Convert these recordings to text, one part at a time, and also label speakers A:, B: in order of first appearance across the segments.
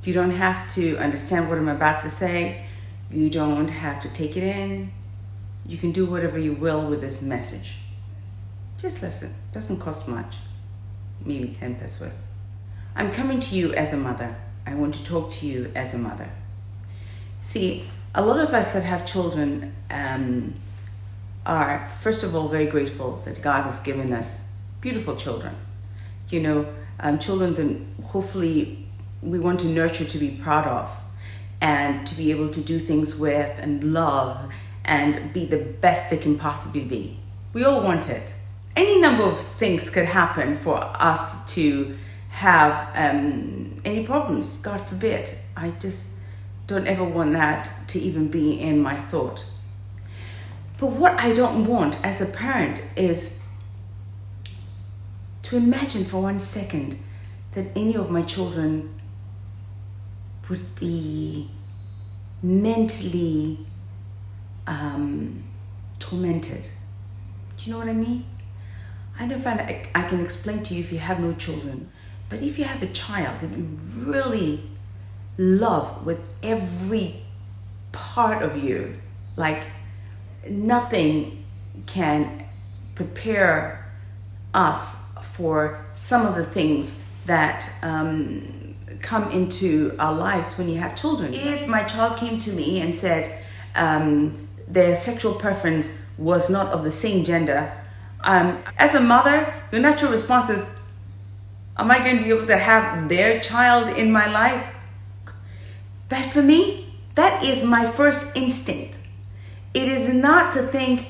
A: You don't have to understand what I'm about to say. You don't have to take it in. You can do whatever you will with this message. Just listen. Doesn't cost much. Maybe 10 pesos. I'm coming to you as a mother. I want to talk to you as a mother. See, a lot of us that have children are, first of all, very grateful that God has given us beautiful children. Children that hopefully we want to nurture, to be proud of, and to be able to do things with and love and be the best they can possibly be. We all want it. Any number of things could happen for us to have any problems, God forbid. I just don't ever want that to even be in my thought. But what I don't want as a parent is to imagine for 1 second that any of my children would be mentally tormented. Do you know what I mean? I don't find I can explain to you if you have no children, but if you have a child that you really love with every part of you, like nothing can prepare us for some of the things that come into our lives when you have children. If my child came to me and said their sexual preference was not of the same gender, as a mother, your natural response is, am I going to be able to have their child in my life? But for me, that is my first instinct. It is not to think,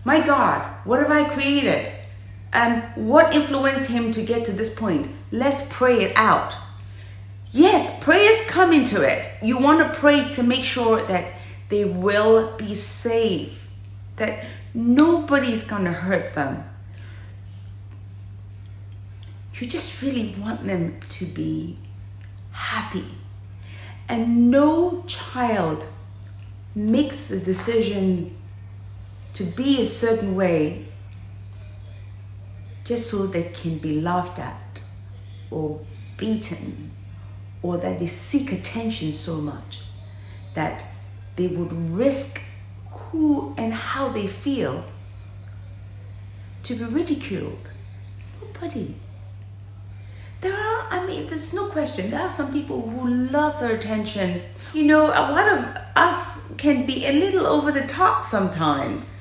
A: my God, what have I created? And what influenced him to get to this point? Let's pray it out. Yes, prayers come into it. You want to pray to make sure that they will be safe, that nobody's going to hurt them. You just really want them to be happy. And no child makes a decision to be a certain way just so they can be laughed at or beaten, or that they seek attention so much that they would risk who and how they feel to be ridiculed. Nobody. There's no question, there are some people who love their attention. A lot of us can be a little over the top sometimes.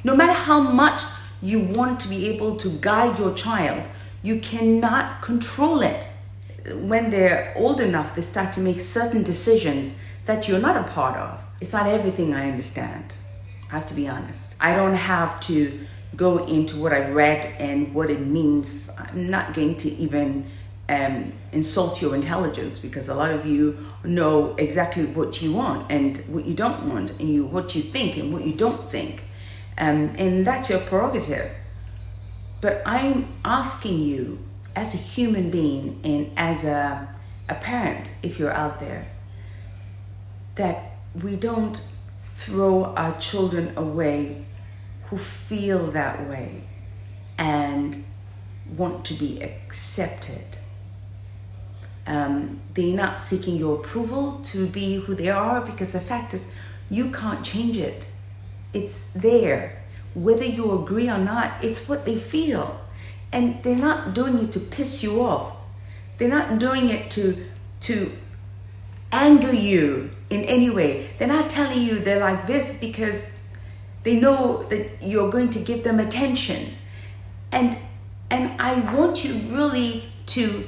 A: No matter how much you want to be able to guide your child, you cannot control it. When they're old enough, they start to make certain decisions that you're not a part of. It's not everything I understand. I have to be honest. I don't have to go into what I've read and what it means. I'm not going to even insult your intelligence, because a lot of you know exactly what you want and what you don't want, and what you think and what you don't think. And that's your prerogative. But I'm asking you, as a human being and as a parent, if you're out there, that we don't throw our children away who feel that way and want to be accepted. They're not seeking your approval to be who they are, because the fact is, you can't change it. It's there. Whether you agree or not, it's what they feel. And they're not doing it to piss you off. They're not doing it to anger you in any way. They're not telling you they're like this because they know that you're going to give them attention. And I want you really to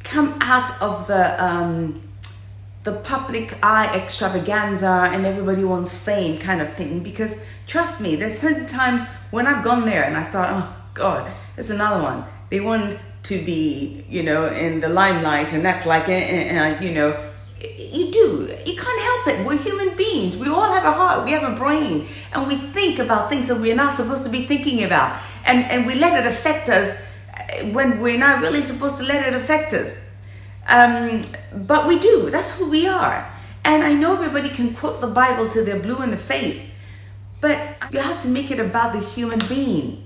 A: come out of the public eye extravaganza and everybody wants fame kind of thing, because trust me, there's certain times when I've gone there and I thought, oh God, there's another one. They want to be, in the limelight and act like it, you do. You can't help it. We're human beings. We all have a heart. We have a brain, and we think about things that we're not supposed to be thinking about, and we let it affect us when we're not really supposed to let it affect us. But we do. That's who we are. And I know everybody can quote the Bible till they're blue in the face, but you have to make it about the human being,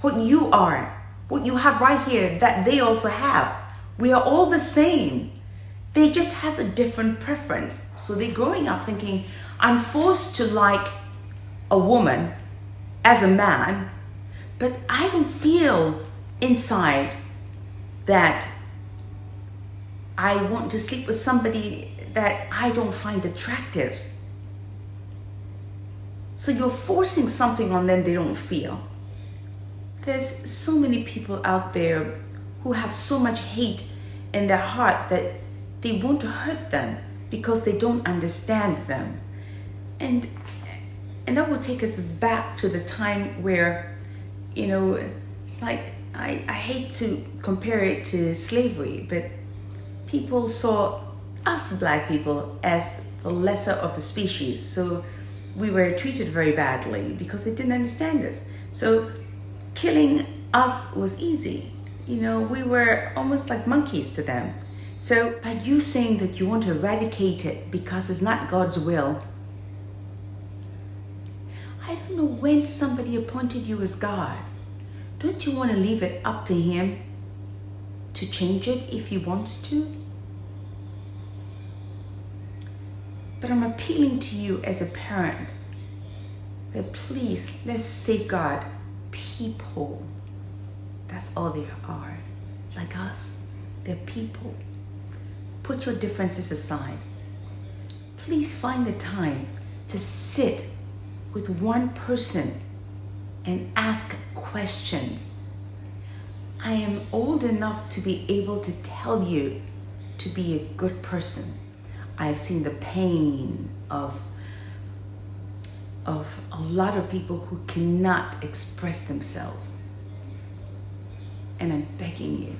A: what you are, what you have right here that they also have. We are all the same. They just have a different preference. So they're growing up thinking, I'm forced to like a woman as a man, but I don't feel inside that I want to sleep with somebody that I don't find attractive. So you're forcing something on them they don't feel. There's so many people out there who have so much hate in their heart that they want to hurt them because they don't understand them. And that will take us back to the time where, it's like, I hate to compare it to slavery, but people saw us black people as the lesser of the species. So we were treated very badly because they didn't understand us. So killing us was easy. We were almost like monkeys to them. So by you saying that you want to eradicate it because it's not God's will, I don't know when somebody appointed you as God. Don't you want to leave it up to Him to change it if He wants to? But I'm appealing to you as a parent that please, let's safeguard people. That's all they are. Like us, they're people. Put your differences aside. Please find the time to sit with one person and ask questions. I am old enough to be able to tell you to be a good person. I've seen the pain of a lot of people who cannot express themselves. And I'm begging you,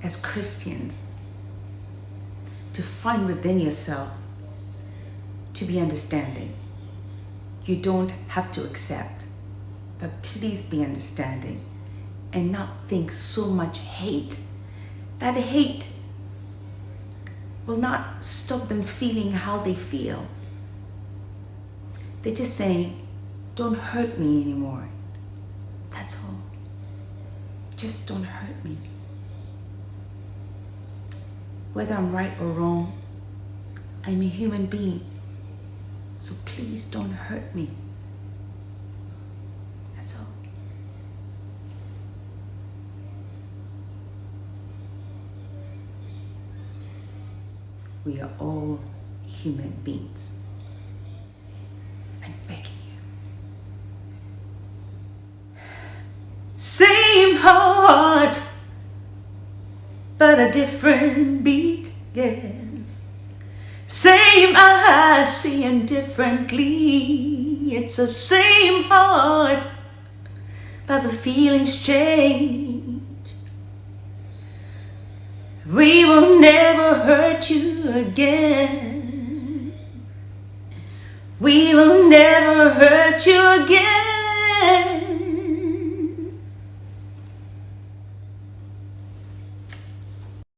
A: as Christians, to find within yourself to be understanding. You don't have to accept, but please be understanding and not think so much hate. That hate will not stop them feeling how they feel. They're just saying, don't hurt me anymore. That's all. Just don't hurt me. Whether I'm right or wrong, I'm a human being. So please don't hurt me. That's all. We are all human beings. I'm begging you. Same heart, but a different beat, yes. Same eyes seeing differently. It's the same heart, but the feelings change. We will never hurt you again. We will never hurt you again.